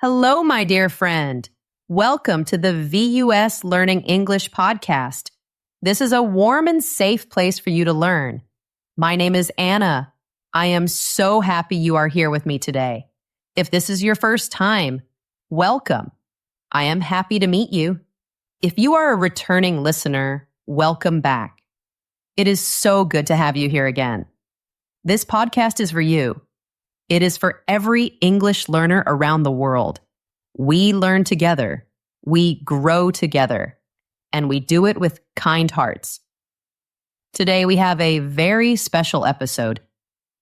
Hello, my dear friend. Welcome to the VUS Learning English podcast. This is a warm and safe place for you to learn. My name is Anna. I am so happy you are here with me today. If this is your first time, welcome. I am happy to meet you. If you are a returning listener, welcome back. It is so good to have you here again. This podcast is for you. It is for every English learner around the world. We learn together, we grow together, and we do it with kind hearts. Today we have a very special episode.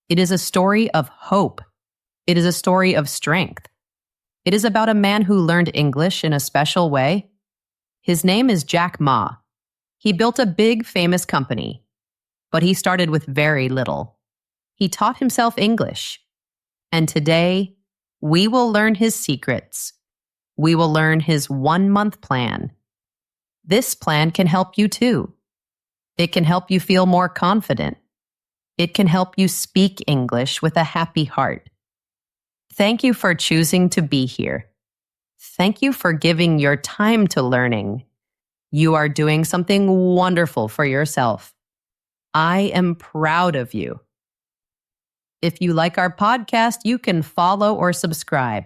It is a story of hope. It is a story of strength. It is about a man who learned English in a special way. His name is Jack Ma. He built a big famous company, but he started with very little. He taught himself English. And today, we will learn his secrets. We will learn his 1-month plan. This plan can help you too. It can help you feel more confident. It can help you speak English with a happy heart. Thank you for choosing to be here. Thank you for giving your time to learning. You are doing something wonderful for yourself. I am proud of you. If you like our podcast, you can follow or subscribe.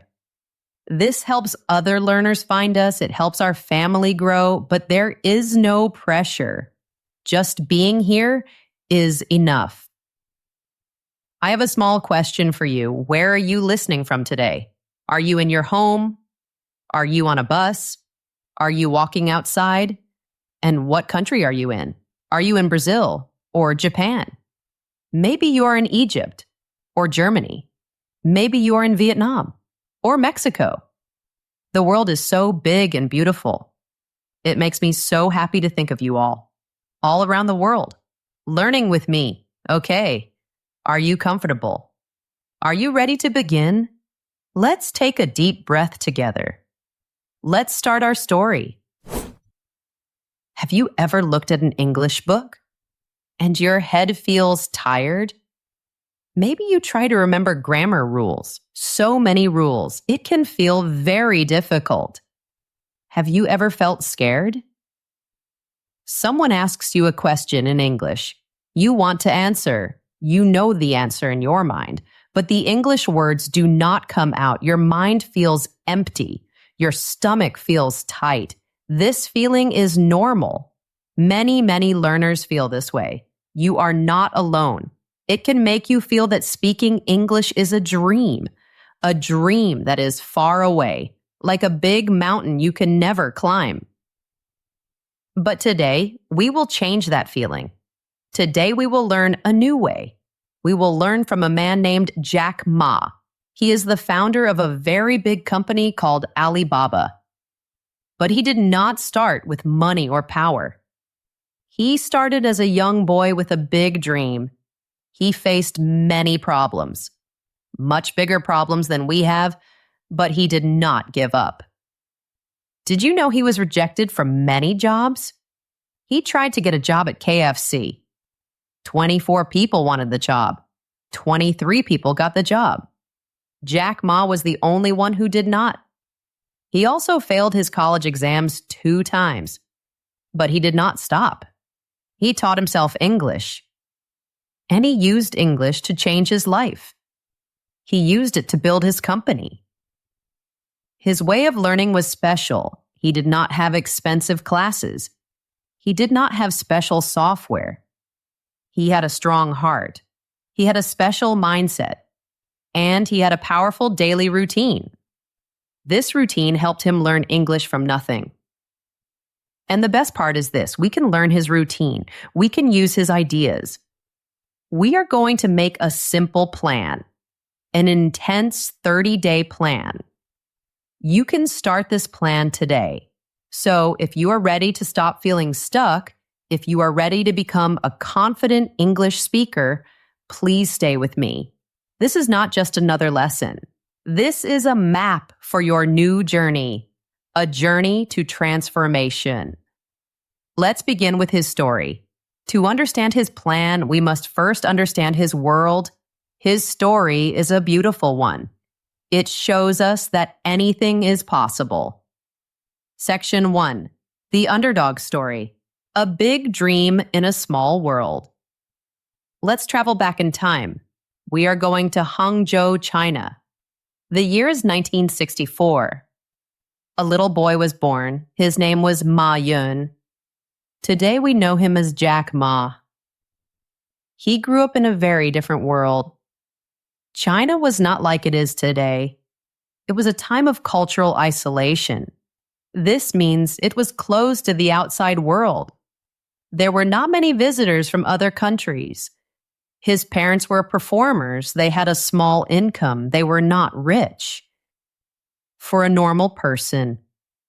This helps other learners find us. It helps our family grow, but there is no pressure. Just being here is enough. I have a small question for you. Where are you listening from today? Are you in your home? Are you on a bus? Are you walking outside? And what country are you in? Are you in Brazil or Japan? Maybe you are in Egypt or Germany. Maybe you are in Vietnam or Mexico. The world is so big and beautiful. It makes me so happy to think of you all around the world, learning with me. Okay, are you comfortable? Are you ready to begin? Let's take a deep breath together. Let's start our story. Have you ever looked at an English book and your head feels tired? Maybe you try to remember grammar rules. So many rules. It can feel very difficult. Have you ever felt scared? Someone asks you a question in English. You want to answer. You know the answer in your mind, but the English words do not come out. Your mind feels empty. Your stomach feels tight. This feeling is normal. Many learners feel this way. You are not alone. It can make you feel that speaking English is a dream that is far away, like a big mountain you can never climb. But today, we will change that feeling. Today, we will learn a new way. We will learn from a man named Jack Ma. He is the founder of a very big company called Alibaba. But he did not start with money or power. He started as a young boy with a big dream. He faced many problems, much bigger problems than we have, but he did not give up. Did you know he was rejected from many jobs? He tried to get a job at KFC. 24 people wanted the job. 23 people got the job. Jack Ma was the only one who did not. He also failed his college exams 2 times, but he did not stop. He taught himself English. And he used English to change his life. He used it to build his company. His way of learning was special. He did not have expensive classes. He did not have special software. He had a strong heart. He had a special mindset. And he had a powerful daily routine. This routine helped him learn English from nothing. And the best part is this: we can learn his routine. We can use his ideas. We are going to make a simple plan, an intense 30-day plan. You can start this plan today. So if you are ready to stop feeling stuck, if you are ready to become a confident English speaker, please stay with me. This is not just another lesson. This is a map for your new journey, a journey to transformation. Let's begin with his story. To understand his plan, we must first understand his world. His story is a beautiful one. It shows us that anything is possible. Section 1. The Underdog Story. A Big Dream in a Small World. Let's travel back in time. We are going to Hangzhou, China. The year is 1964. A little boy was born. His name was Ma Yun. Today we know him as Jack Ma. He grew up in a very different world. China was not like it is today. It was a time of cultural isolation. This means it was closed to the outside world. There were not many visitors from other countries. His parents were performers. They had a small income. They were not rich. For a normal person,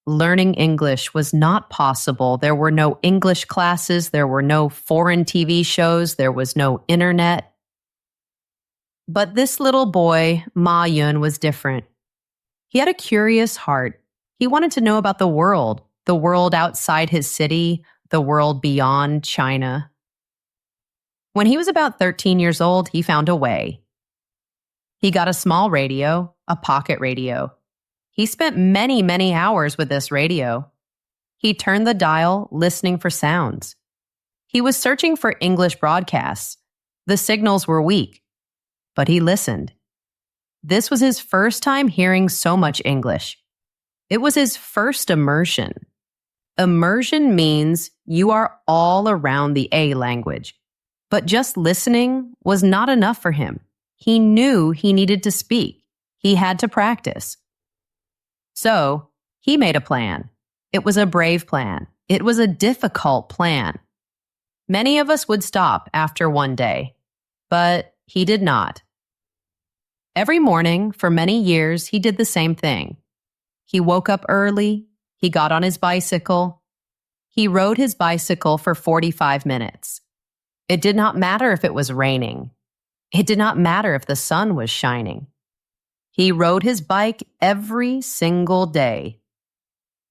learning English was not possible. There were no English classes. There were no foreign TV shows. There was no internet. But this little boy, Ma Yun, was different. He had a curious heart. He wanted to know about the world outside his city, the world beyond China. When he was about 13 years old, he found a way. He got a small radio, a pocket radio. He spent many, many hours with this radio. He turned the dial, listening for sounds. He was searching for English broadcasts. The signals were weak, but he listened. This was his first time hearing so much English. It was his first immersion. Immersion means you are all around the A language. But just listening was not enough for him. He knew he needed to speak. He had to practice. So, he made a plan. It was a brave plan. It was a difficult plan. Many of us would stop after one day, but he did not. Every morning, for many years, he did the same thing. He woke up early. He got on his bicycle. He rode his bicycle for 45 minutes. It did not matter if it was raining. It did not matter if the sun was shining. He rode his bike every single day.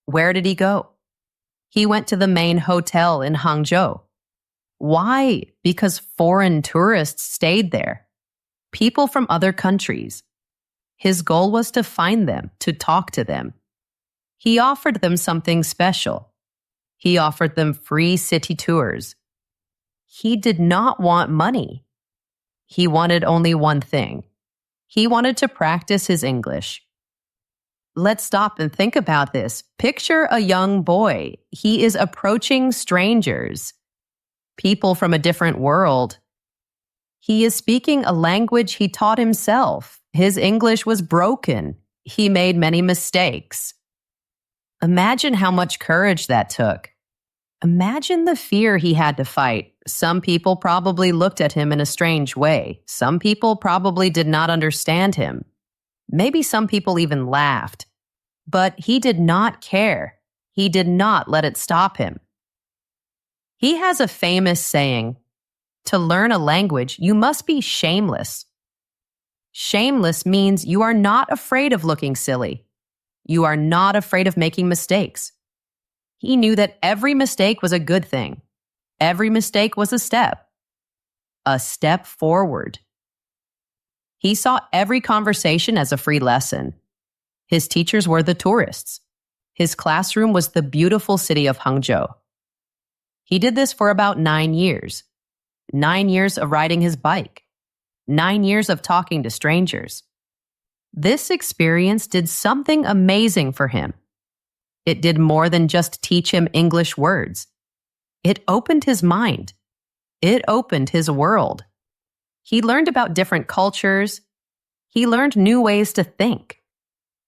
Where did he go? He went to the main hotel in Hangzhou. Why? Because foreign tourists stayed there. People from other countries. His goal was to find them, to talk to them. He offered them something special. He offered them free city tours. He did not want money. He wanted only one thing. He wanted to practice his English. Let's stop and think about this. Picture a young boy. He is approaching strangers, people from a different world. He is speaking a language he taught himself. His English was broken. He made many mistakes. Imagine how much courage that took. Imagine the fear he had to fight. Some people probably looked at him in a strange way. Some people probably did not understand him. Maybe some people even laughed. But he did not care. He did not let it stop him. He has a famous saying, "To learn a language, you must be shameless." Shameless means you are not afraid of looking silly. You are not afraid of making mistakes. He knew that every mistake was a good thing. Every mistake was a step forward. He saw every conversation as a free lesson. His teachers were the tourists. His classroom was the beautiful city of Hangzhou. He did this for about 9 years. 9 years of riding his bike. 9 years of talking to strangers. This experience did something amazing for him. It did more than just teach him English words. It opened his mind. It opened his world. He learned about different cultures. He learned new ways to think.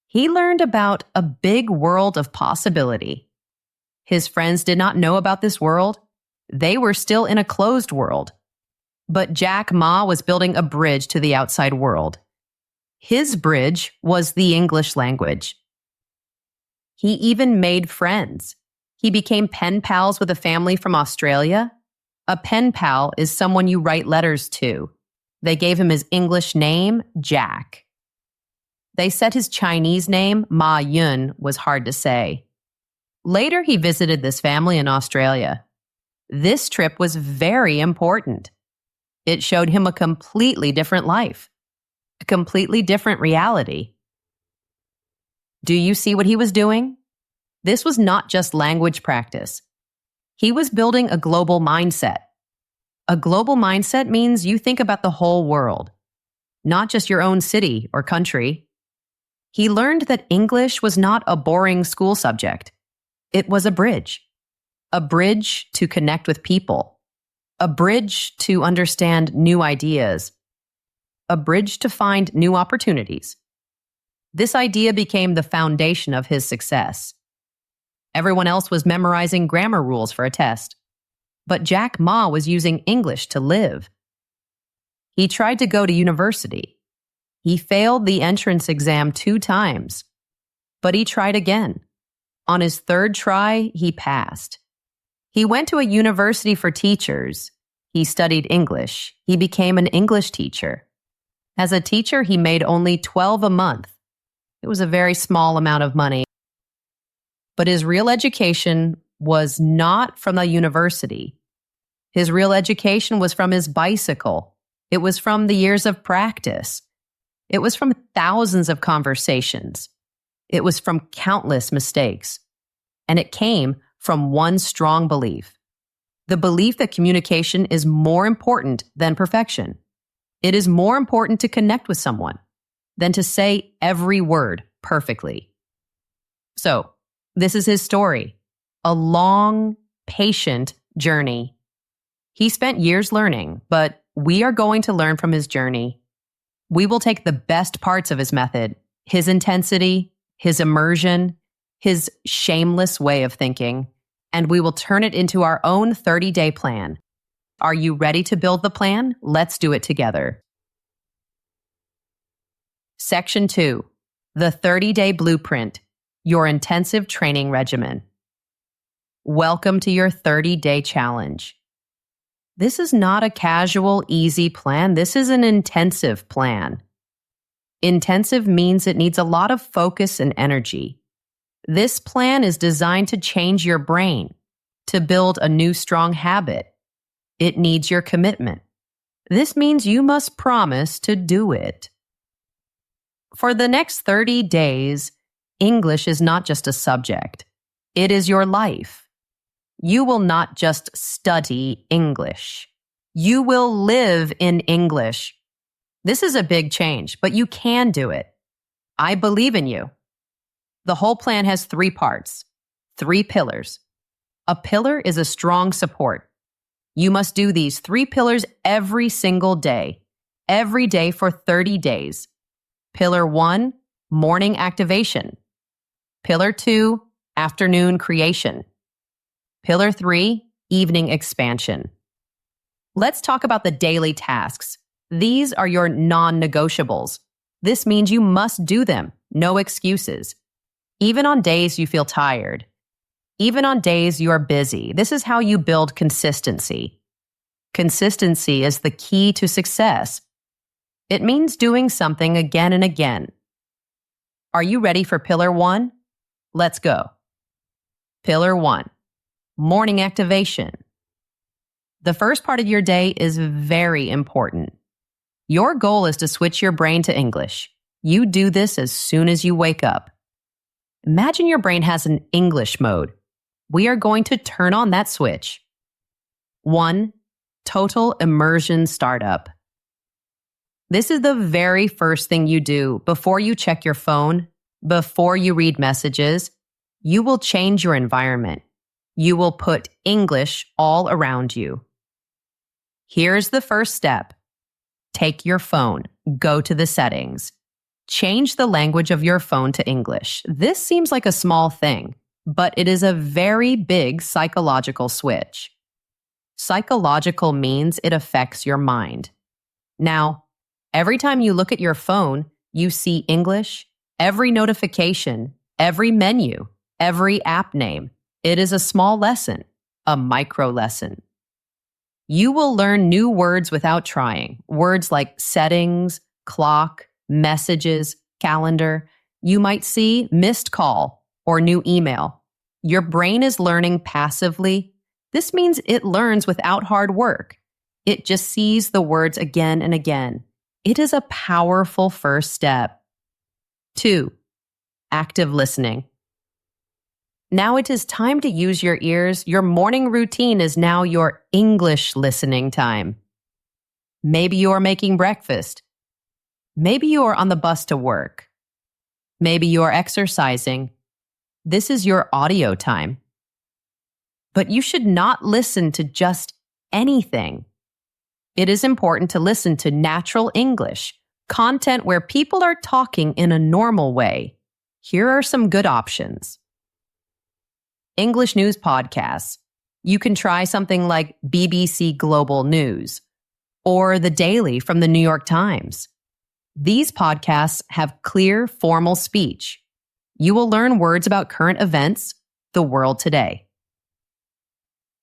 He learned about a big world of possibility. His friends did not know about this world. They were still in a closed world. But Jack Ma was building a bridge to the outside world. His bridge was the English language. He even made friends. He became pen pals with a family from Australia. A pen pal is someone you write letters to. They gave him his English name, Jack. They said his Chinese name, Ma Yun, was hard to say. Later, he visited this family in Australia. This trip was very important. It showed him a completely different life, a completely different reality. Do you see what he was doing? This was not just language practice. He was building a global mindset. A global mindset means you think about the whole world, not just your own city or country. He learned that English was not a boring school subject. It was a bridge to connect with people, a bridge to understand new ideas, a bridge to find new opportunities. This idea became the foundation of his success. Everyone else was memorizing grammar rules for a test, but Jack Ma was using English to live. He tried to go to university. He failed the entrance exam 2 times, but he tried again. On his 3rd try, he passed. He went to a university for teachers. He studied English. He became an English teacher. As a teacher, he made only $12 a month. It was a very small amount of money. But his real education was not from the university. His real education was from his bicycle. It was from the years of practice. It was from thousands of conversations. It was from countless mistakes. And it came from one strong belief. The belief that communication is more important than perfection. It is more important to connect with someone than to say every word perfectly. So, this is his story. A long, patient journey. He spent years learning, but we are going to learn from his journey. We will take the best parts of his method, his intensity, his immersion, his shameless way of thinking, and we will turn it into our own 30-day plan. Are you ready to build the plan? Let's do it together. Section 2, the 30-day blueprint, your intensive training regimen. Welcome to your 30-day challenge. This is not a casual, easy plan. This is an intensive plan. Intensive means it needs a lot of focus and energy. This plan is designed to change your brain, to build a new strong habit. It needs your commitment. This means you must promise to do it. For the next 30 days, English is not just a subject. It is your life. You will not just study English. You will live in English. This is a big change, but you can do it. I believe in you. The whole plan has 3 parts, 3 pillars. A pillar is a strong support. You must do these 3 pillars every single day, every day for 30 days. Pillar 1, morning activation. Pillar 2, afternoon creation. Pillar 3, evening expansion. Let's talk about the daily tasks. These are your non-negotiables. This means you must do them, no excuses. Even on days you feel tired. Even on days you are busy. This is how you build consistency. Consistency is the key to success. It means doing something again and again. Are you ready for Pillar 1? Let's go. Pillar 1. Morning activation. The first part of your day is very important. Your goal is to switch your brain to English. You do this as soon as you wake up. Imagine your brain has an English mode. We are going to turn on that switch. 1. Total immersion startup. This is the very first thing you do before you check your phone, before you read messages. You will change your environment. You will put English all around you. Here's the first step. Take your phone, go to the settings. Change the language of your phone to English. This seems like a small thing, but it is a very big psychological switch. Psychological means it affects your mind. Now, every time you look at your phone, you see English, every notification, every menu, every app name. It is a small lesson, a micro lesson. You will learn new words without trying. Words like settings, clock, messages, calendar. You might see missed call or new email. Your brain is learning passively. This means it learns without hard work. It just sees the words again and again. It is a powerful first step. 2. active listening. Now it is time to use your ears. Your morning routine is now your English listening time. Maybe you are making breakfast. Maybe you are on the bus to work. Maybe you are exercising. This is your audio time. But you should not listen to just anything. It is important to listen to natural English, content where people are talking in a normal way. Here are some good options. English news podcasts. You can try something like BBC Global News or The Daily from the New York Times. These podcasts have clear, formal speech. You will learn words about current events, the world today.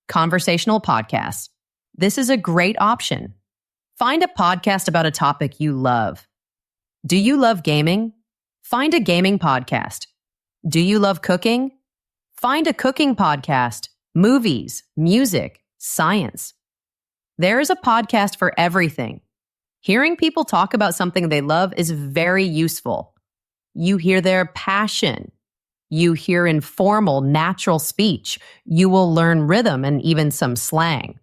Conversational podcasts. This is a great option. Find a podcast about a topic you love. Do you love gaming? Find a gaming podcast. Do you love cooking? Find a cooking podcast. Movies, music, science. There is a podcast for everything. Hearing people talk about something they love is very useful. You hear their passion. You hear informal, natural speech. You will learn rhythm and even some slang.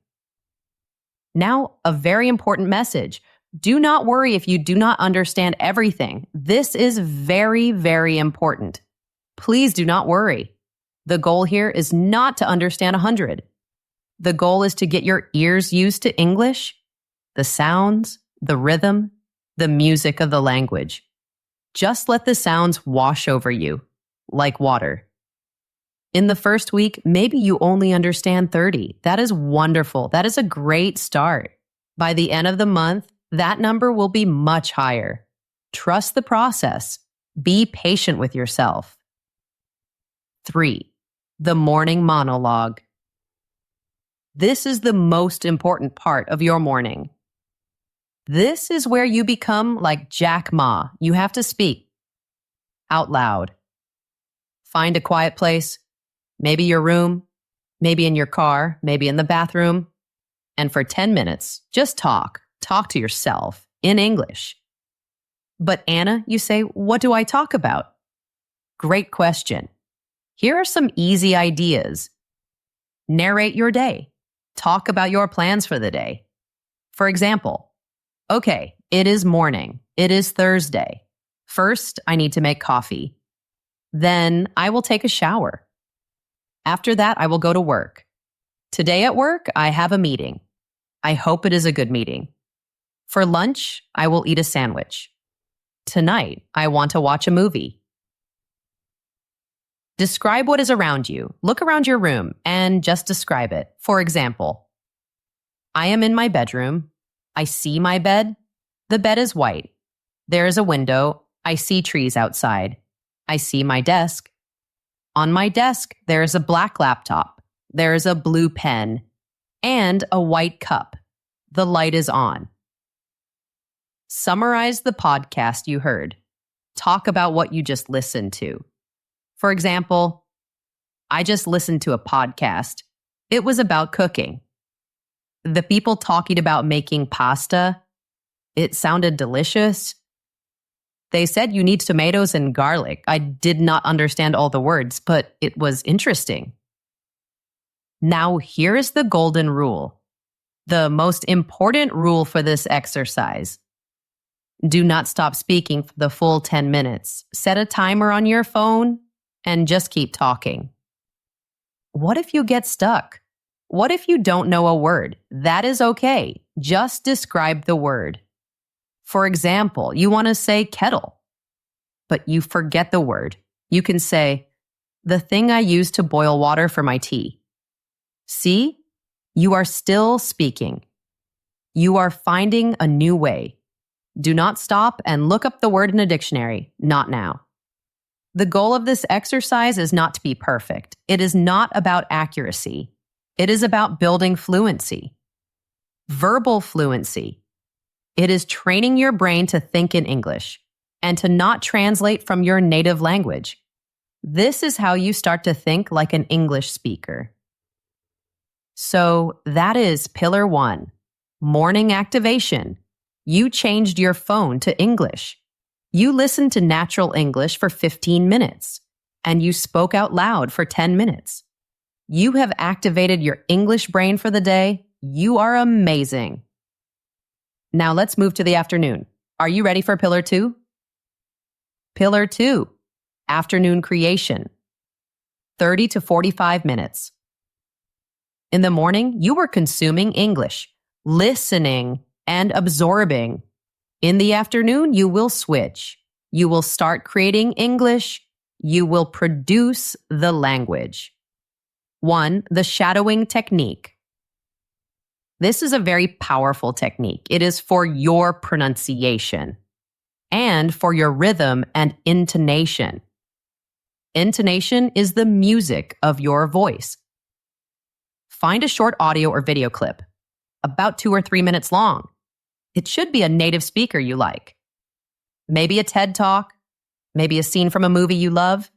Now, a very important message. Do not worry if you do not understand everything. This is very, very important. Please do not worry. The goal here is not to understand 100. The goal is to get your ears used to English, the sounds, the rhythm, the music of the language. Just let the sounds wash over you, like water. In the first week, maybe you only understand 30. That is wonderful. That is a great start. By the end of the month, that number will be much higher. Trust the process. Be patient with yourself. 3. The morning monologue. This is the most important part of your morning. This is where you become like Jack Ma. You have to speak out loud. Find a quiet place, maybe your room, maybe in your car, maybe in the bathroom. And for 10 minutes, just talk. Talk to yourself in English. But Anna, you say, what do I talk about? Great question. Here are some easy ideas. Narrate your day. Talk about your plans for the day. For example, okay, it is morning. It is Thursday. First, I need to make coffee. Then I will take a shower. After that, I will go to work. Today at work, I have a meeting. I hope it is a good meeting. For lunch, I will eat a sandwich. Tonight, I want to watch a movie. Describe what is around you. Look around your room and just describe it. For example, I am in my bedroom. I see my bed. The bed is white. There is a window. I see trees outside. I see my desk. On my desk, there is a black laptop. There is a blue pen and a white cup. The light is on. Summarize the podcast you heard. Talk about what you just listened to. For example, I just listened to a podcast. It was about cooking. The people talking about making pasta, it sounded delicious. They said you need tomatoes and garlic. I did not understand all the words, but it was interesting. Now, here is the golden rule. The most important rule for this exercise. Do not stop speaking for the full 10 minutes. Set a timer on your phone and just keep talking. What if you get stuck? What if you don't know a word? That is okay. Just describe the word. For example, you want to say kettle, but you forget the word. You can say, the thing I use to boil water for my tea. See? You are still speaking. You are finding a new way. Do not stop and look up the word in a dictionary. Not now. The goal of this exercise is not to be perfect. It is not about accuracy. It is about building fluency. Verbal fluency. It is training your brain to think in English and to not translate from your native language. This is how you start to think like an English speaker. So that is pillar 1, morning activation. You changed your phone to English. You listened to natural English for 15 minutes, and you spoke out loud for 10 minutes. You have activated your English brain for the day. You are amazing. Now let's move to the afternoon. Are you ready for Pillar 2? Pillar 2, afternoon creation. 30 to 45 minutes. In the morning, you were consuming English, listening, and absorbing. In the afternoon, you will switch. You will start creating English. You will produce the language. 1. The shadowing technique. This is a very powerful technique. It is for your pronunciation and for your rhythm and intonation. Intonation is the music of your voice. Find a short audio or video clip, about 2 or 3 minutes long. It should be a native speaker you like. Maybe a TED Talk, maybe a scene from a movie you love,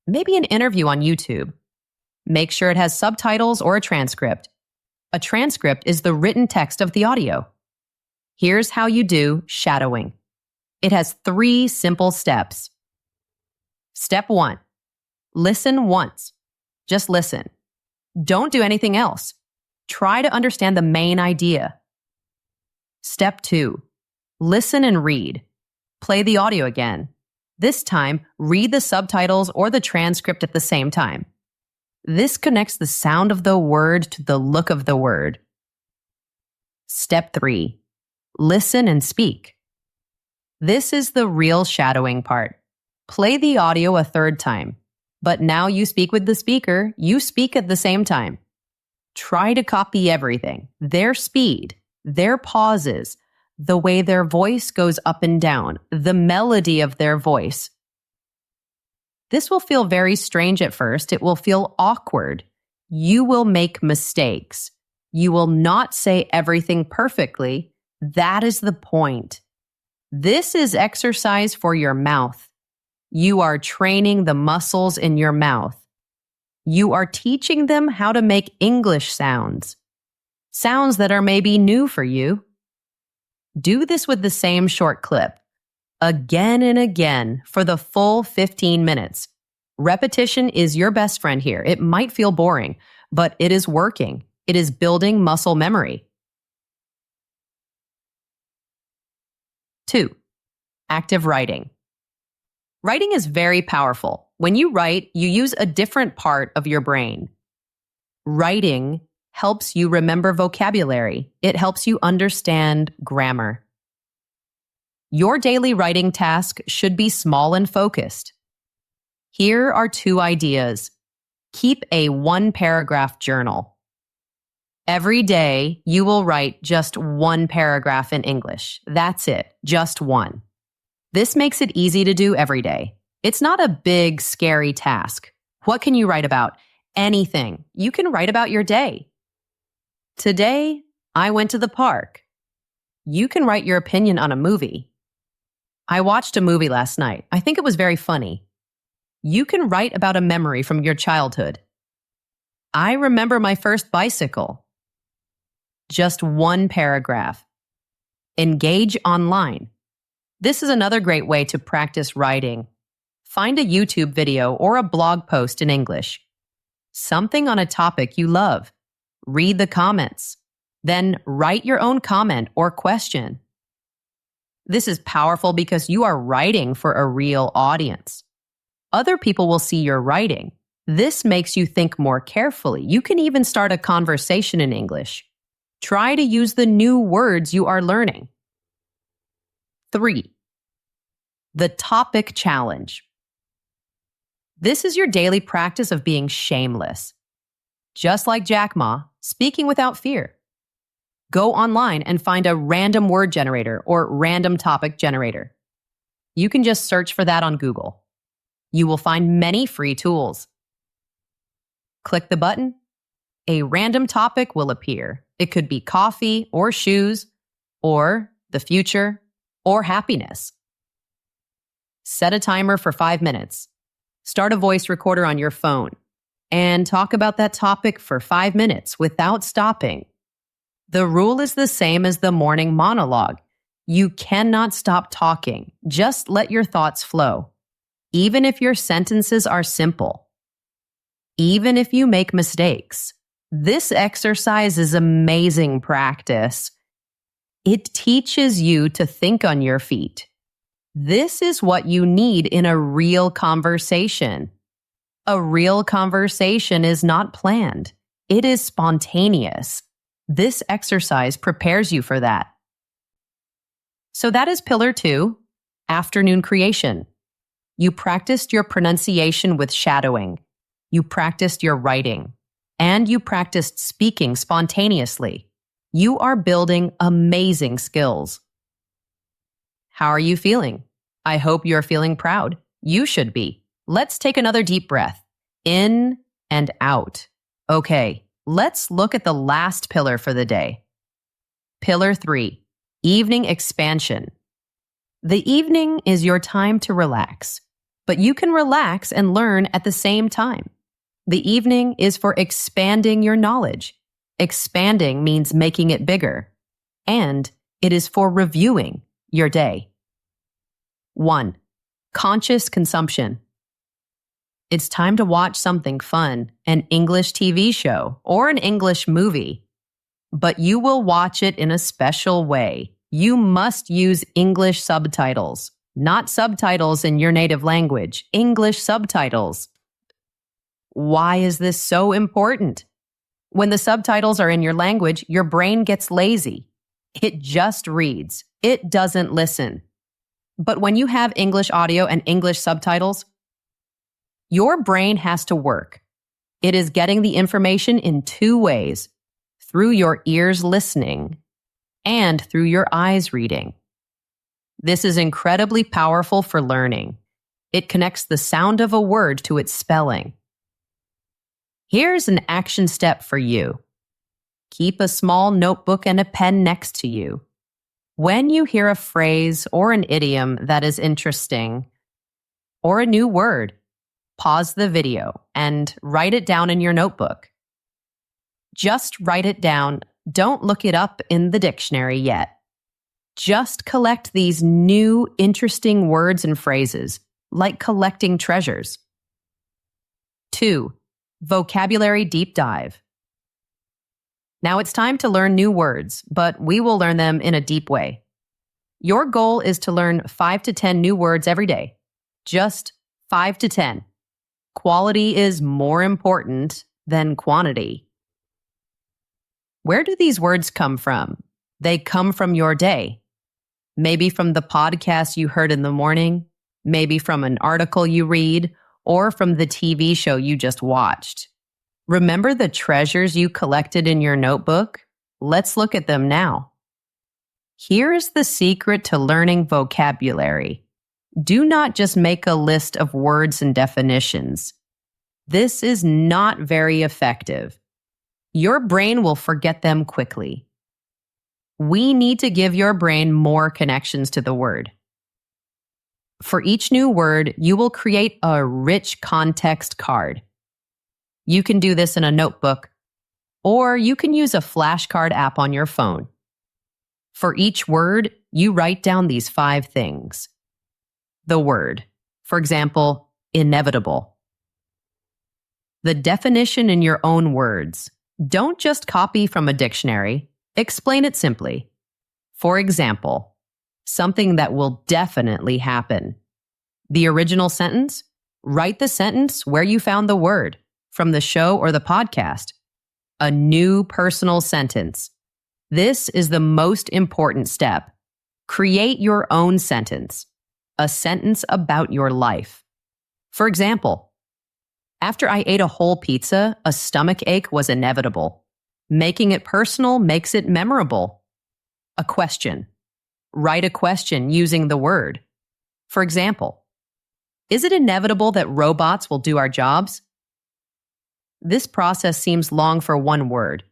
maybe an interview on YouTube. Make sure it has subtitles or a transcript. A transcript is the written text of the audio. Here's how you do shadowing. It has 3 simple steps. Step 1. Listen once. Just listen. Don't do anything else. Try to understand the main idea. Step 2. Listen and read. Play the audio again. This time, read the subtitles or the transcript at the same time. This connects the sound of the word to the look of the word. Step 3. Listen and speak. This is the real shadowing part. Play the audio a 3rd time, but now you speak with the speaker, you speak at the same time. Try to copy everything, their speed, their pauses, the way their voice goes up and down, the melody of their voice. This will feel very strange at first. It will feel awkward. You will make mistakes. You will not say everything perfectly. That is the point. This is exercise for your mouth. You are training the muscles in your mouth. You are teaching them how to make English sounds. Sounds that are maybe new for you. Do this with the same short clip, again and again for the full 15 minutes. Repetition is your best friend here. It might feel boring, but it is working. It is building muscle memory. 2. Active writing. Writing is very powerful. When you write, you use a different part of your brain. Writing helps you remember vocabulary. It helps you understand grammar. Your daily writing task should be small and focused. Here are 2 ideas. Keep a 1-paragraph journal. Every day, you will write just 1 paragraph in English. That's it, just 1. This makes it easy to do every day. It's not a big, scary task. What can you write about? Anything. You can write about your day. Today, I went to the park. You can write your opinion on a movie. I watched a movie last night. I think it was very funny. You can write about a memory from your childhood. I remember my first bicycle. Just 1 paragraph. Engage online. This is another great way to practice writing. Find a YouTube video or a blog post in English. Something on a topic you love. Read the comments. Then write your own comment or question. This is powerful because you are writing for a real audience. Other people will see your writing. This makes you think more carefully. You can even start a conversation in English. Try to use the new words you are learning. 3. The topic challenge. This is your daily practice of being shameless. Just like Jack Ma, speaking without fear. Go online and find a random word generator or random topic generator. You can just search for that on Google. You will find many free tools. Click the button. A random topic will appear. It could be coffee or shoes or the future or happiness. Set a timer for 5 minutes. Start a voice recorder on your phone and talk about that topic for 5 minutes without stopping. The rule is the same as the morning monologue. You cannot stop talking. Just let your thoughts flow. Even if your sentences are simple. Even if you make mistakes. This exercise is amazing practice. It teaches you to think on your feet. This is what you need in a real conversation. A real conversation is not planned. It is spontaneous. This exercise prepares you for that. So that is pillar 2, afternoon creation. You practiced your pronunciation with shadowing. You practiced your writing. And you practiced speaking spontaneously. You are building amazing skills. How are you feeling? I hope you're feeling proud. You should be. Let's take another deep breath. In and out. Okay, let's look at the last pillar for the day. Pillar 3, evening expansion. The evening is your time to relax, but you can relax and learn at the same time. The evening is for expanding your knowledge. Expanding means making it bigger. And it is for reviewing your day. 1. Conscious consumption. It's time to watch something fun, an English TV show or an English movie. But you will watch it in a special way. You must use English subtitles, not subtitles in your native language, English subtitles. Why is this so important? When the subtitles are in your language, your brain gets lazy. It just reads. It doesn't listen. But when you have English audio and English subtitles, your brain has to work. It is getting the information in 2 ways, through your ears listening and through your eyes reading. This is incredibly powerful for learning. It connects the sound of a word to its spelling. Here's an action step for you. Keep a small notebook and a pen next to you. When you hear a phrase or an idiom that is interesting, or a new word, pause the video and write it down in your notebook. Just write it down. Don't look it up in the dictionary yet. Just collect these new, interesting words and phrases, like collecting treasures. 2. Vocabulary deep dive. Now it's time to learn new words, but we will learn them in a deep way. Your goal is to learn 5 to 10 new words every day. Just 5 to 10. Quality is more important than quantity. Where do these words come from? They come from your day. Maybe from the podcast you heard in the morning, maybe from an article you read, or from the TV show you just watched. Remember the treasures you collected in your notebook? Let's look at them now. Here's the secret to learning vocabulary. Do not just make a list of words and definitions. This is not very effective. Your brain will forget them quickly. We need to give your brain more connections to the word. For each new word, you will create a rich context card. You can do this in a notebook, or you can use a flashcard app on your phone. For each word, you write down these 5 things. The word, for example, inevitable. The definition in your own words. Don't just copy from a dictionary. Explain it simply. For example, something that will definitely happen. The original sentence? Write the sentence where you found the word, from the show or the podcast. A new personal sentence. This is the most important step. Create your own sentence. A sentence about your life. For example, after I ate a whole pizza, a stomach ache was inevitable. Making it personal makes it memorable. A question. Write a question using the word. For example, is it inevitable that robots will do our jobs? This process seems long for one word,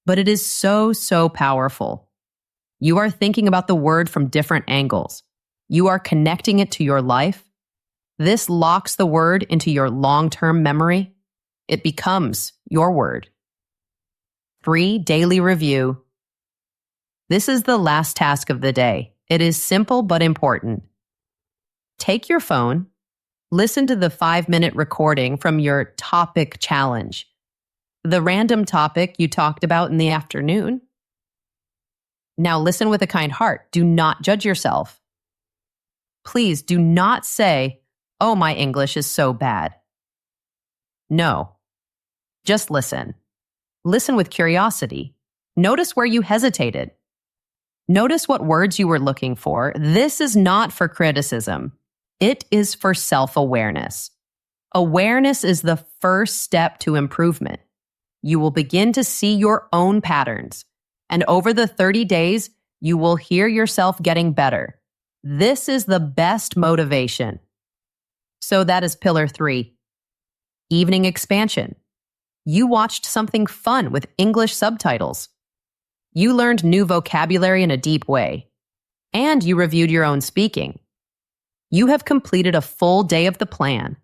but it is so powerful. You are thinking about the word from different angles. You are connecting it to your life. This locks the word into your long-term memory. It becomes your word. 3. Daily review. This is the last task of the day. It is simple but important. Take your phone, listen to the 5-minute recording from your topic challenge, the random topic you talked about in the afternoon. Now listen with a kind heart. Do not judge yourself. Please do not say, "Oh, my English is so bad." No. Just listen. Listen with curiosity. Notice where you hesitated. Notice what words you were looking for. This is not for criticism. It is for self-awareness. Awareness is the first step to improvement. You will begin to see your own patterns, and over the 30 days, you will hear yourself getting better. This is the best motivation. So that is pillar 3. Evening expansion. You watched something fun with English subtitles. You learned new vocabulary in a deep way. And you reviewed your own speaking. You have completed a full day of the plan.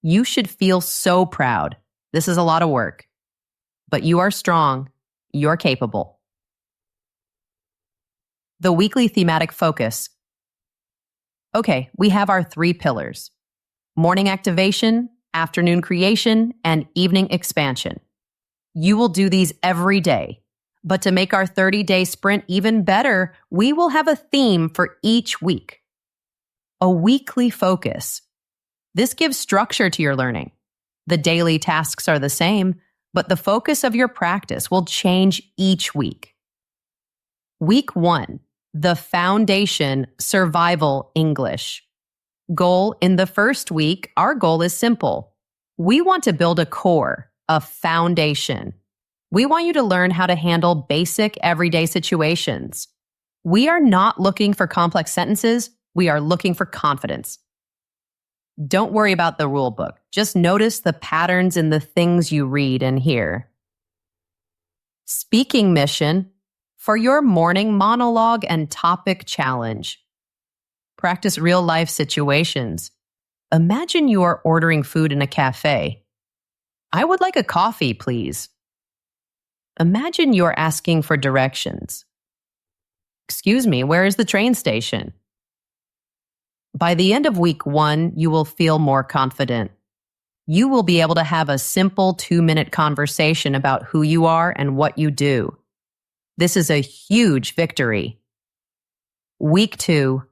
You should feel so proud. This is a lot of work. But you are strong. You're capable. The weekly thematic focus. Okay, we have our 3 pillars: morning activation, afternoon creation, and evening expansion. You will do these every day. But to make our 30-day sprint even better, we will have a theme for each week. A weekly focus. This gives structure to your learning. The daily tasks are the same, but the focus of your practice will change each week. Week 1, the foundation survival English. Goal in the first week, our goal is simple. We want to build a core, a foundation. We want you to learn how to handle basic everyday situations. We are not looking for complex sentences. We are looking for confidence. Don't worry about the rule book. Just notice the patterns in the things you read and hear. Speaking mission for your morning monologue and topic challenge. Practice real-life situations. Imagine you are ordering food in a cafe. "I would like a coffee, please." Imagine you are asking for directions. "Excuse me, where is the train station?" By the end of week 1, you will feel more confident. You will be able to have a simple 2-minute conversation about who you are and what you do. This is a huge victory. Week 2,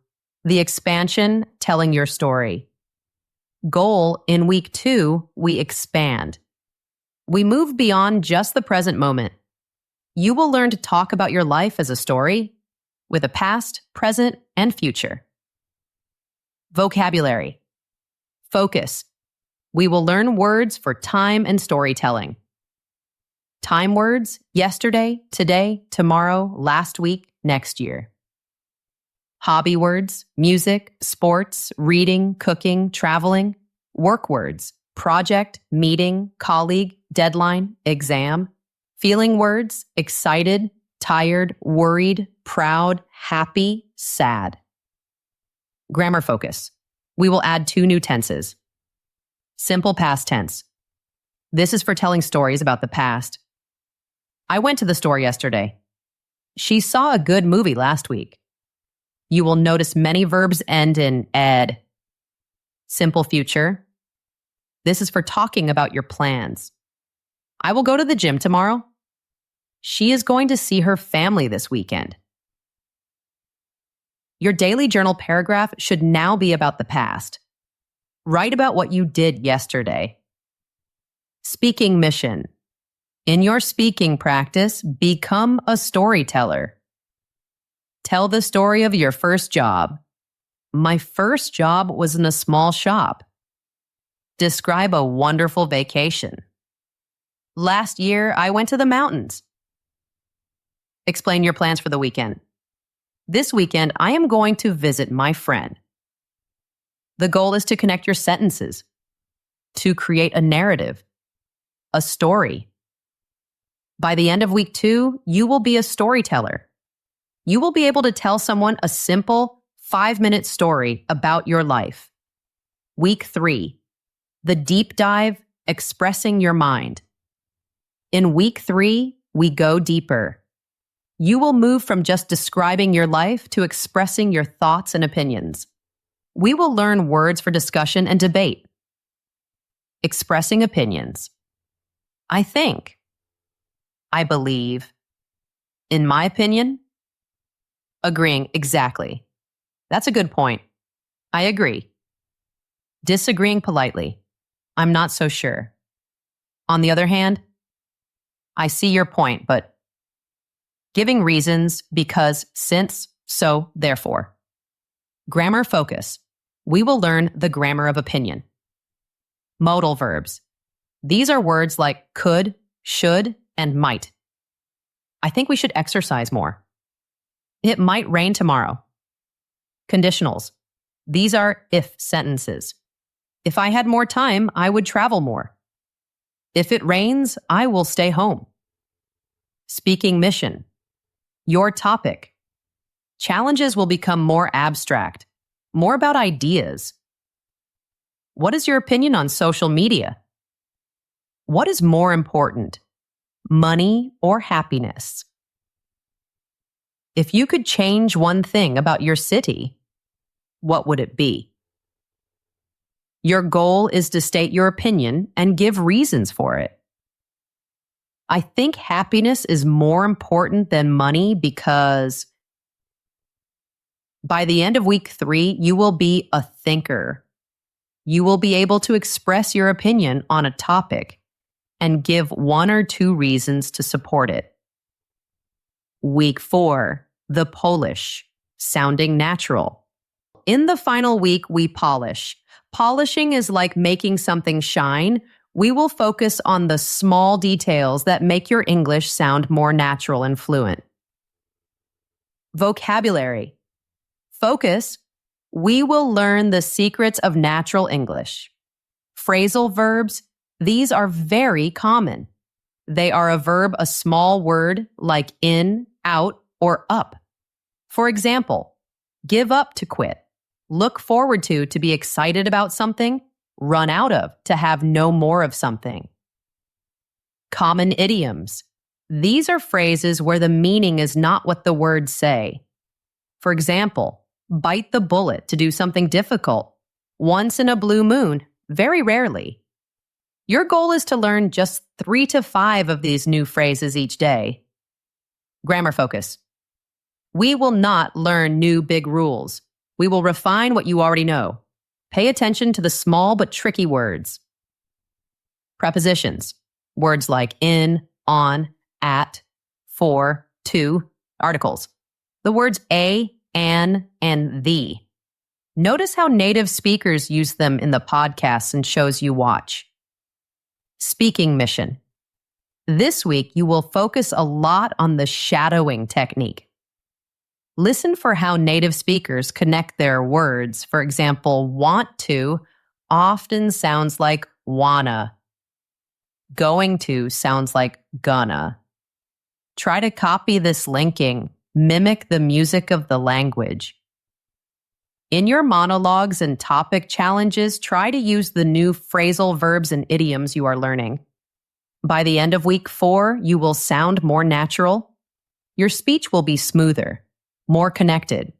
the expansion, telling your story. Goal in week 2, we expand. We move beyond just the present moment. You will learn to talk about your life as a story with a past, present, and future. Vocabulary. Focus. We will learn words for time and storytelling. Time words: yesterday, today, tomorrow, last week, next year. Hobby words: music, sports, reading, cooking, traveling. Work words: project, meeting, colleague, deadline, exam. Feeling words: excited, tired, worried, proud, happy, sad. Grammar focus. We will add 2 new tenses. Simple past tense. This is for telling stories about the past. "I went to the store yesterday." "She saw a good movie last week." You will notice many verbs end in ed. Simple future. This is for talking about your plans. "I will go to the gym tomorrow." "She is going to see her family this weekend." Your daily journal paragraph should now be about the past. Write about what you did yesterday. Speaking mission. In your speaking practice, become a storyteller. Tell the story of your first job. "My first job was in a small shop." Describe a wonderful vacation. "Last year, I went to the mountains." Explain your plans for the weekend. "This weekend, I am going to visit my friend." The goal is to connect your sentences, to create a narrative, a story. By the end of week 2, you will be a storyteller. You will be able to tell someone a simple 5-minute story about your life. Week 3, the deep dive, expressing your mind. In week 3, we go deeper. You will move from just describing your life to expressing your thoughts and opinions. We will learn words for discussion and debate. Expressing opinions. I think. I believe. In my opinion. Agreeing exactly. That's a good point. I agree. Disagreeing politely. I'm not so sure. On the other hand, I see your point, but giving reasons because, since, so, therefore. Grammar focus. We will learn the grammar of opinion. Modal verbs. These are words like could, should, and might. I think we should exercise more. It might rain tomorrow. Conditionals. These are if sentences. If I had more time, I would travel more. If it rains, I will stay home. Speaking mission. Your topic. Challenges will become more abstract, more about ideas. What is your opinion on social media? What is more important, money or happiness? If you could change one thing about your city, what would it be? Your goal is to state your opinion and give reasons for it. I think happiness is more important than money because by the end of week 3, you will be a thinker. You will be able to express your opinion on a topic and give 1 or 2 reasons to support it. Week 4, the Polish, sounding natural. In the final week, we polish. Polishing is like making something shine. We will focus on the small details that make your English sound more natural and fluent. Vocabulary. Focus. We will learn the secrets of natural English. Phrasal verbs. These are very common. They are a verb, a small word like in, out, or up. For example, give up to quit. Look forward to be excited about something. Run out of, to have no more of something. Common idioms. These are phrases where the meaning is not what the words say. For example, bite the bullet to do something difficult. Once in a blue moon, very rarely. Your goal is to learn just 3 to 5 of these new phrases each day. Grammar focus. We will not learn new big rules. We will refine what you already know. Pay attention to the small but tricky words. Prepositions. Words like in, on, at, for, to. Articles. The words a, an, and the. Notice how native speakers use them in the podcasts and shows you watch. Speaking mission. This week, you will focus a lot on the shadowing technique. Listen for how native speakers connect their words. For example, want to often sounds like wanna. Going to sounds like gonna. Try to copy this linking. Mimic the music of the language. In your monologues and topic challenges, try to use the new phrasal verbs and idioms you are learning. By the end of week 4, you will sound more natural. Your speech will be smoother, more connected,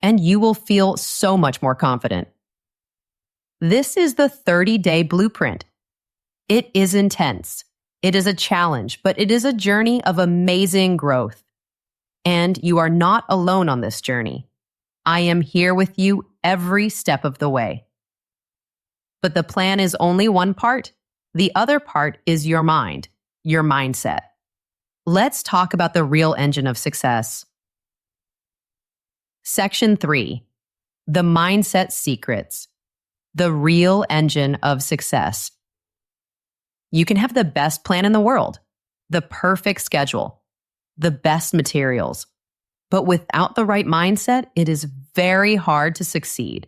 and you will feel so much more confident. This is the 30-day blueprint. It is intense. It is a challenge, but it is a journey of amazing growth. And you are not alone on this journey. I am here with you every step of the way. But the plan is only one part. The other part is your mind, your mindset. Let's talk about the real engine of success. Section 3, the mindset secrets, the real engine of success. You can have the best plan in the world, the perfect schedule, the best materials, but without the right mindset, it is very hard to succeed.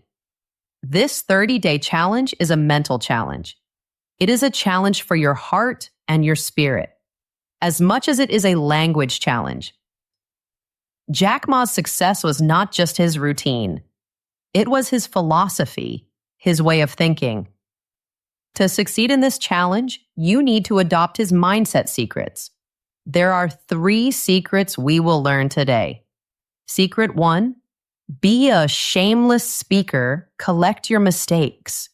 This 30-day challenge is a mental challenge. It is a challenge for your heart and your spirit, as much as it is a language challenge. Jack Ma's success was not just his routine. It was his philosophy, his way of thinking. To succeed in this challenge, you need to adopt his mindset secrets. There are 3 secrets we will learn today. Secret 1, be a shameless speaker, collect your mistakes.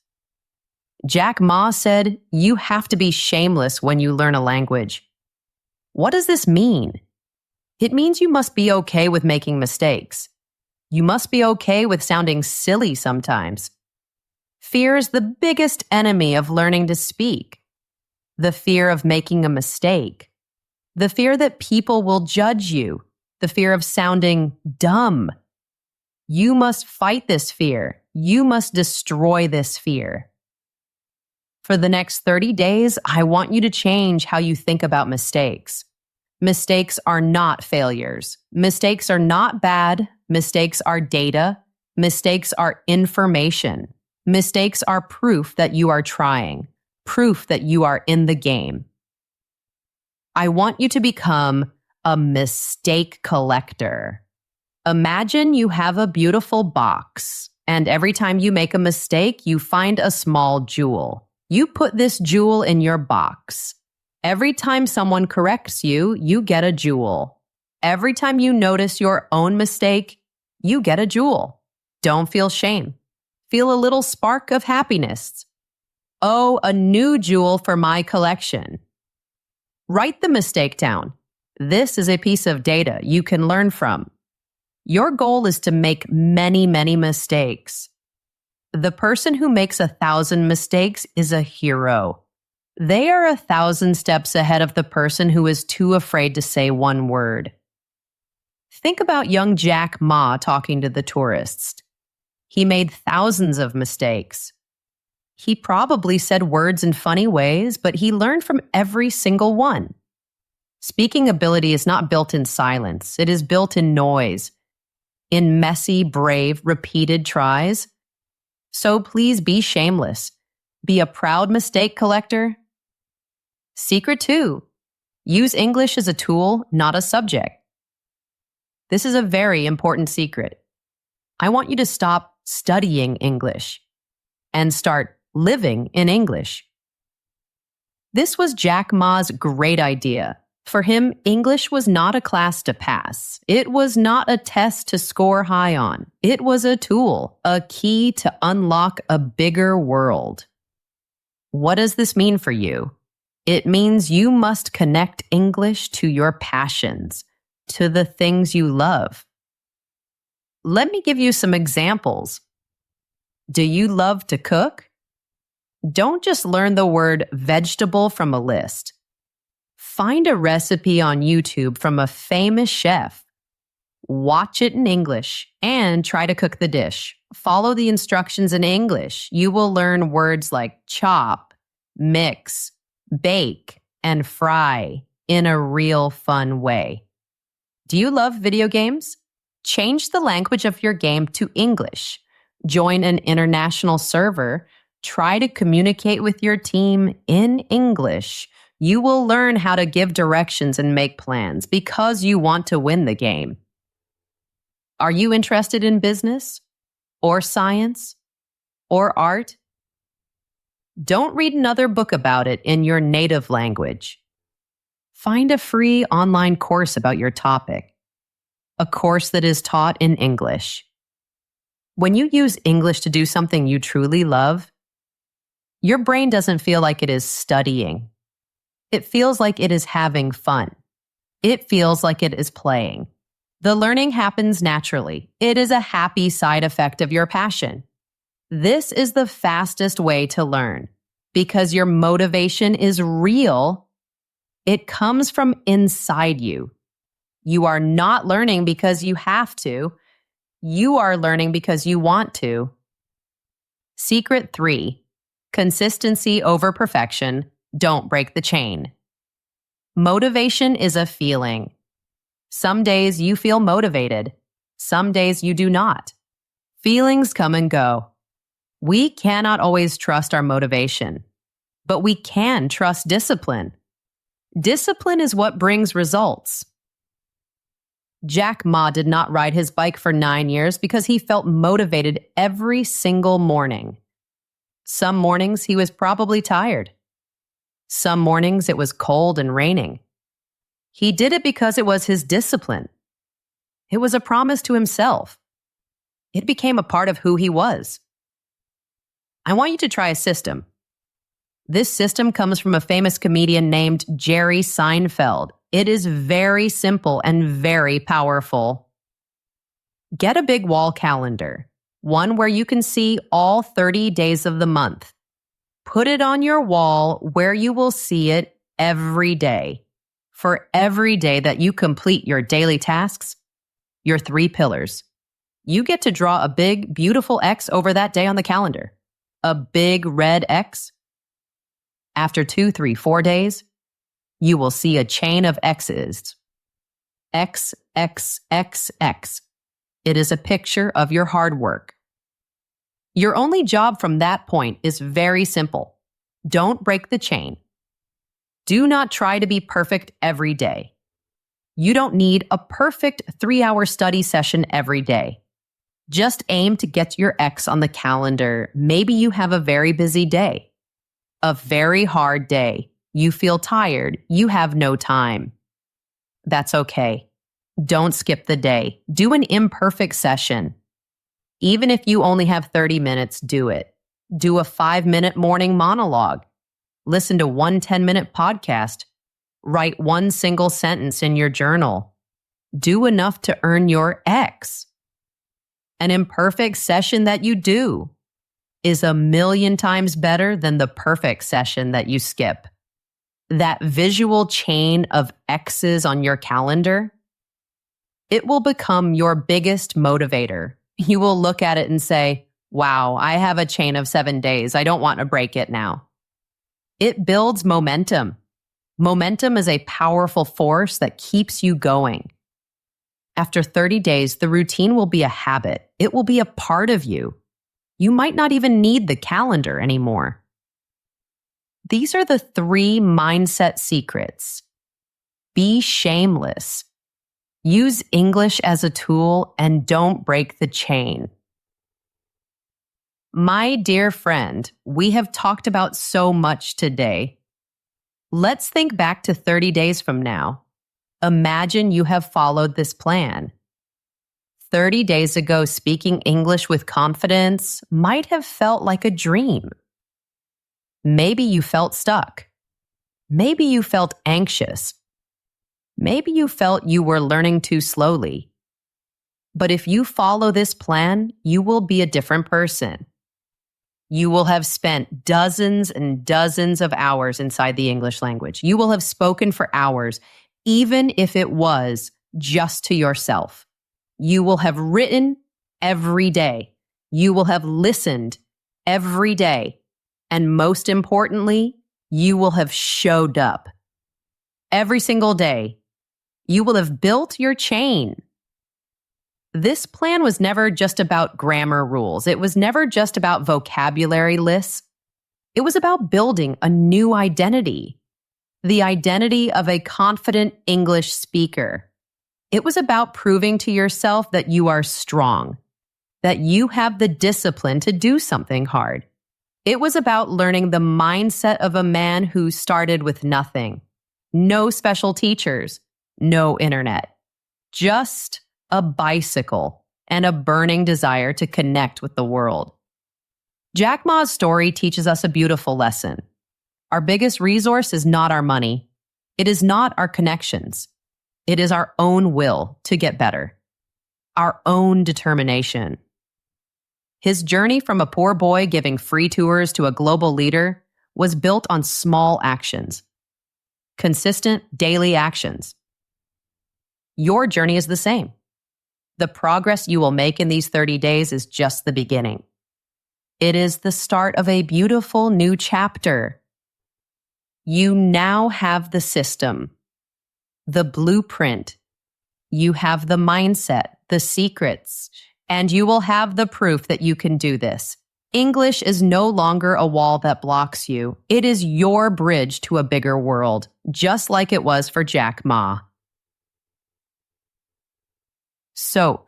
Jack Ma said, you have to be shameless when you learn a language. What does this mean? It means you must be okay with making mistakes. You must be okay with sounding silly sometimes. Fear is the biggest enemy of learning to speak. The fear of making a mistake. The fear that people will judge you. The fear of sounding dumb. You must fight this fear. You must destroy this fear. For the next 30 days, I want you to change how you think about mistakes. Mistakes are not failures. Mistakes are not bad. Mistakes are data. Mistakes are information. Mistakes are proof that you are trying, proof that you are in the game. I want you to become a mistake collector. Imagine you have a beautiful box, and every time you make a mistake, you find a small jewel. You put this jewel in your box. Every time someone corrects you, you get a jewel. Every time you notice your own mistake, you get a jewel. Don't feel shame. Feel a little spark of happiness. Oh, a new jewel for my collection. Write the mistake down. This is a piece of data you can learn from. Your goal is to make many, many mistakes. The person who makes 1,000 mistakes is a hero. They are 1,000 steps ahead of the person who is too afraid to say one word. Think about young Jack Ma talking to the tourists. He made thousands of mistakes. He probably said words in funny ways, but he learned from every single one. Speaking ability is not built in silence. It is built in noise, in messy, brave, repeated tries. So please be shameless. Be a proud mistake collector. Secret 2, use English as a tool, not a subject. This is a very important secret. I want you to stop studying English and start living in English. This was Jack Ma's great idea. For him, English was not a class to pass. It was not a test to score high on. It was a tool, a key to unlock a bigger world. What does this mean for you? It means you must connect English to your passions, to the things you love. Let me give you some examples. Do you love to cook? Don't just learn the word vegetable from a list. Find a recipe on YouTube from a famous chef. Watch it in English and try to cook the dish. Follow the instructions in English. You will learn words like chop, mix, bake, and fry in a real fun way. Do you love video games? Change the language of your game to English. Join an international server. Try to communicate with your team in English. You will learn how to give directions and make plans because you want to win the game. Are you interested in business or science or art? Don't read another book about it in your native language. Find a free online course about your topic, a course that is taught in English. When you use English to do something you truly love, your brain doesn't feel like it is studying. It feels like it is having fun. It feels like it is playing. The learning happens naturally. It is a happy side effect of your passion. This is the fastest way to learn because your motivation is real. It comes from inside you. You are not learning because you have to. You are learning because you want to. Secret 3, consistency over perfection. Don't break the chain. Motivation is a feeling. Some days you feel motivated. Some days you do not. Feelings come and go. We cannot always trust our motivation, but we can trust discipline. Discipline is what brings results. Jack Ma did not ride his bike for 9 years because he felt motivated every single morning. Some mornings he was probably tired. Some mornings it was cold and raining. He did it because it was his discipline. It was a promise to himself. It became a part of who he was. I want you to try a system. This system comes from a famous comedian named Jerry Seinfeld. It is very simple and very powerful. Get a big wall calendar, one where you can see all 30 days of the month. Put it on your wall where you will see it every day. For every day that you complete your daily tasks, your 3 pillars, you get to draw a big, beautiful X over that day on the calendar. A big red X. After 2, 3, 4 days, you will see a chain of X's. X, X, X, X. It is a picture of your hard work. Your only job from that point is very simple. Don't break the chain. Do not try to be perfect every day. You don't need a perfect 3-hour study session every day. Just aim to get your X on the calendar. Maybe you have a very busy day. A very hard day. You feel tired. You have no time. That's okay. Don't skip the day. Do an imperfect session. Even if you only have 30 minutes, do it. Do a 5-minute morning monologue. Listen to one 10-minute podcast. Write one single sentence in your journal. Do enough to earn your X. An imperfect session that you do is 1,000,000 times better than the perfect session that you skip. That visual chain of X's on your calendar, it will become your biggest motivator. You will look at it and say, wow, I have a chain of 7 days. I don't want to break it now. It builds momentum. Momentum is a powerful force that keeps you going. After 30 days, the routine will be a habit. It will be a part of you. You might not even need the calendar anymore. These are the 3 mindset secrets. Be shameless. Use English as a tool and don't break the chain. My dear friend, we have talked about so much today. Let's think back to 30 days from now. Imagine you have followed this plan. 30 days ago, speaking English with confidence might have felt like a dream. Maybe you felt stuck. Maybe you felt anxious. Maybe you felt you were learning too slowly. But if you follow this plan, you will be a different person. You will have spent dozens and dozens of hours inside the English language. You will have spoken for hours, even if it was just to yourself. You will have written every day. You will have listened every day. And most importantly, you will have showed up. Every single day, you will have built your chain. This plan was never just about grammar rules. It was never just about vocabulary lists. It was about building a new identity, the identity of a confident English speaker. It was about proving to yourself that you are strong, that you have the discipline to do something hard. It was about learning the mindset of a man who started with nothing. No special teachers, no internet, just a bicycle and a burning desire to connect with the world. Jack Ma's story teaches us a beautiful lesson. Our biggest resource is not our money. It is not our connections. It is our own will to get better, our own determination. His journey from a poor boy giving free tours to a global leader was built on small actions, consistent daily actions. Your journey is the same. The progress you will make in these 30 days is just the beginning. It is the start of a beautiful new chapter. You now have the system, the blueprint. You have the mindset, the secrets, and you will have the proof that you can do this. English is no longer a wall that blocks you. It is your bridge to a bigger world, just like it was for Jack Ma. So,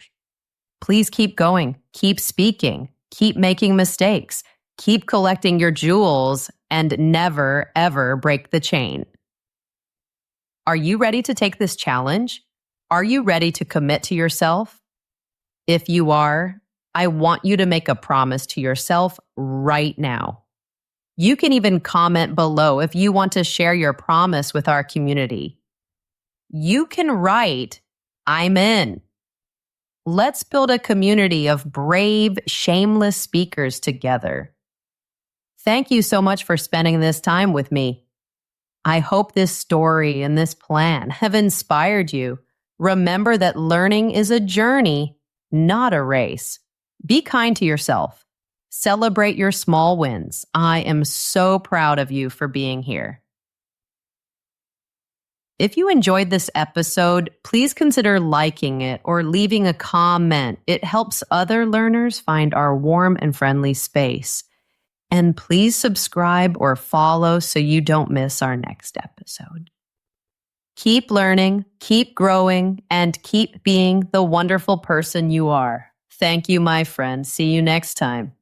please keep going, keep speaking, keep making mistakes, keep collecting your jewels, and never, ever break the chain. Are you ready to take this challenge? Are you ready to commit to yourself? If you are, I want you to make a promise to yourself right now. You can even comment below if you want to share your promise with our community. You can write, "I'm in." Let's build a community of brave, shameless speakers together. Thank you so much for spending this time with me. I hope this story and this plan have inspired you. Remember that learning is a journey, not a race. Be kind to yourself. Celebrate your small wins. I am so proud of you for being here. If you enjoyed this episode, please consider liking it or leaving a comment. It helps other learners find our warm and friendly space. And please subscribe or follow so you don't miss our next episode. Keep learning, keep growing, and keep being the wonderful person you are. Thank you, my friend. See you next time.